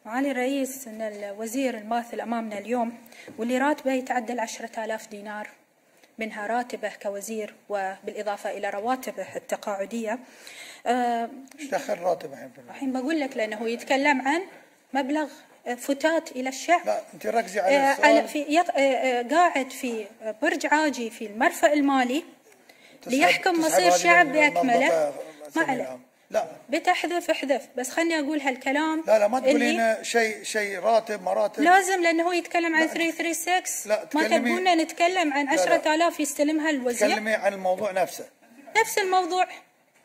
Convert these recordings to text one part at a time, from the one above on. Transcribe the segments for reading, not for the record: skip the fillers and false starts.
معالي الرئيس، أن الوزير الماثل أمامنا اليوم واللي راتبه يتعدى 10,000 دينار، منها راتبه كوزير وبالإضافة إلى رواتبه التقاعدية. ايش دخل راتبه الحين بقول لك، لأنه يتكلم عن مبلغ فتات إلى الشعب. لا أنت ركزي على السؤال. قاعد في برج عاجي في المرفأ المالي ليحكم مصير شعب بأكمله. ما عليه. لا بتحذف احذف، بس خلني اقول هالكلام. لا ما تقولين شيء راتب مراتب. لازم، لانه هو يتكلم عن 336. ما تبغونا نتكلم عن 10,000 يستلمها الوزير؟ تكلمي عن الموضوع نفسه. نفس الموضوع.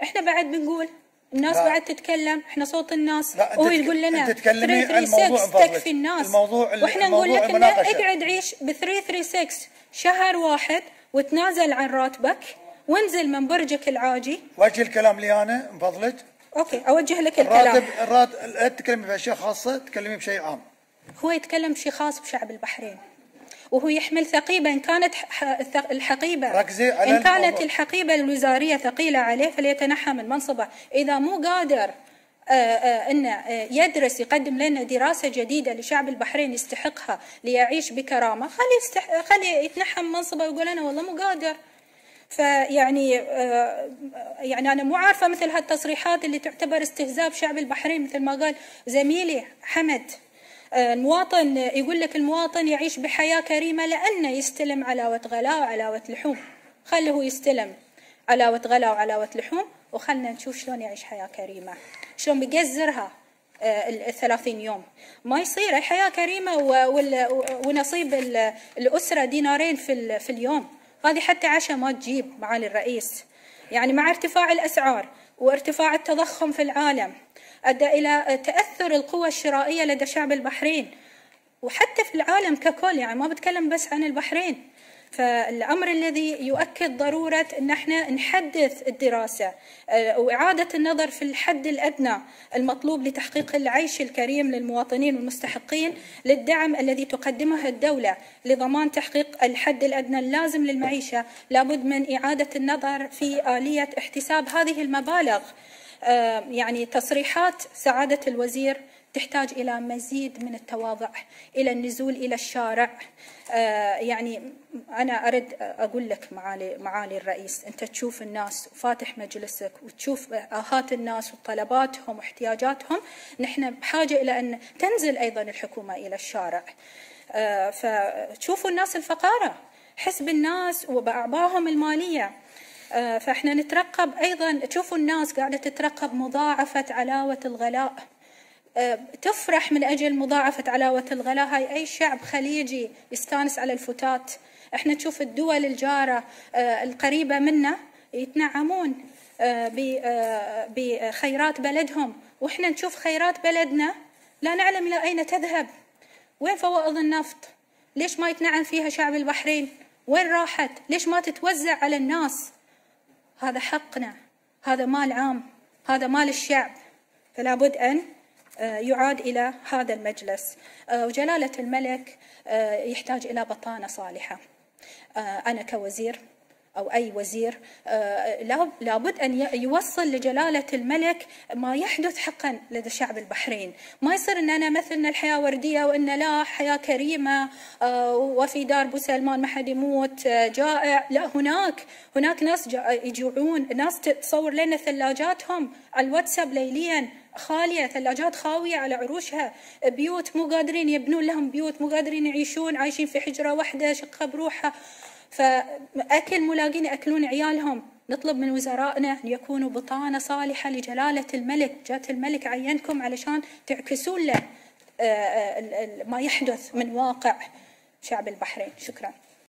احنا بعد بنقول الناس بعد تتكلم، احنا صوت الناس، وهو يقول لنا 336 تكفي الناس. واحنا نقول لك انه اقعد عيش ب 336 شهر واحد وتنازل عن راتبك وانزل من برجك العاجي. وجه الكلام لي انا من فضلك. اوكي، اوجه لك الكلام. الراتب لا تتكلمي باشياء خاصه، تتكلمي بشيء عام. هو يتكلم بشيء خاص بشعب البحرين، وهو يحمل ثقيبه. ان كانت الحقيبه، ركزي على ان كانت الحقيبه الوزاريه ثقيله عليه فليتنحى من منصبه. اذا مو قادر انه يدرس، يقدم لنا دراسه جديده لشعب البحرين يستحقها ليعيش بكرامه، خليه يتنحى من منصبه ويقول انا والله مو قادر. فيعني يعني أنا مو عارفة مثل هالتصريحات اللي تعتبر استهزاء بشعب البحرين، مثل ما قال زميلي حمد. المواطن يقول لك المواطن يعيش بحياة كريمة لأنه يستلم علاوة غلاء وعلاوة لحوم. خله هو يستلم علاوة غلاء وعلاوة لحوم، وخلنا نشوف شلون يعيش حياة كريمة، شلون بيقزرها 30 يوم. ما يصير أي حياة كريمة ونصيب الأسرة دينارين في اليوم. هذه حتى عشاء ما تجيب معالي الرئيس. يعني مع ارتفاع الأسعار وارتفاع التضخم في العالم أدى إلى تأثر القوى الشرائية لدى شعب البحرين وحتى في العالم ككل، يعني ما بتكلم بس عن البحرين. فالأمر الذي يؤكد ضرورة أن احنا نحدث الدراسة وإعادة النظر في الحد الأدنى المطلوب لتحقيق العيش الكريم للمواطنين والمستحقين، للدعم الذي تقدمه الدولة لضمان تحقيق الحد الأدنى اللازم للمعيشة. لابد من إعادة النظر في آلية احتساب هذه المبالغ. يعني تصريحات سعادة الوزير تحتاج إلى مزيد من التواضع، إلى النزول إلى الشارع. يعني أنا أرد أقول لك معالي الرئيس، أنت تشوف الناس وفاتح مجلسك وتشوف آهات الناس وطلباتهم واحتياجاتهم. نحن بحاجة إلى أن تنزل أيضا الحكومة إلى الشارع. فتشوفوا الناس الفقارة، حسب الناس وبأعبائهم المالية. فإحنا نترقب أيضا، تشوفوا الناس قاعدة تترقب مضاعفة علاوة الغلاء، تفرح من أجل مضاعفة علاوة الغلاء. هاي أي شعب خليجي يستانس على الفتات. احنا نشوف الدول الجارة القريبة منا يتنعمون بخيرات بلدهم، واحنا نشوف خيرات بلدنا لا نعلم إلى أين تذهب. وين فوائد النفط؟ ليش ما يتنعم فيها شعب البحرين؟ وين راحت؟ ليش ما تتوزع على الناس؟ هذا حقنا، هذا مال عام، هذا مال الشعب، فلا بد أن يعاد إلى هذا المجلس. وجلالة الملك يحتاج إلى بطانة صالحة. أنا كوزير أو أي وزير لابد أن يوصل لجلالة الملك ما يحدث حقا لدى شعب البحرين. ما يصير أن أنا مثلنا الحياة وردية وأن لا حياة كريمة وفي دار أبو سلمان ما حد يموت جائع. لا، هناك ناس يجوعون، ناس تصور لنا ثلاجاتهم على الواتساب ليليا خالية، ثلاجات خاوية على عروشها، بيوت مو قادرين يبنون لهم بيوت، مو قادرين يعيشون، عايشين في حجرة واحدة شقة بروحها. فأكل ملاقين يأكلون عيالهم. نطلب من وزرائنا أن يكونوا بطانة صالحة لجلالة الملك. جلالة الملك عينكم علشان تعكسون له ما يحدث من واقع شعب البحرين. شكرا.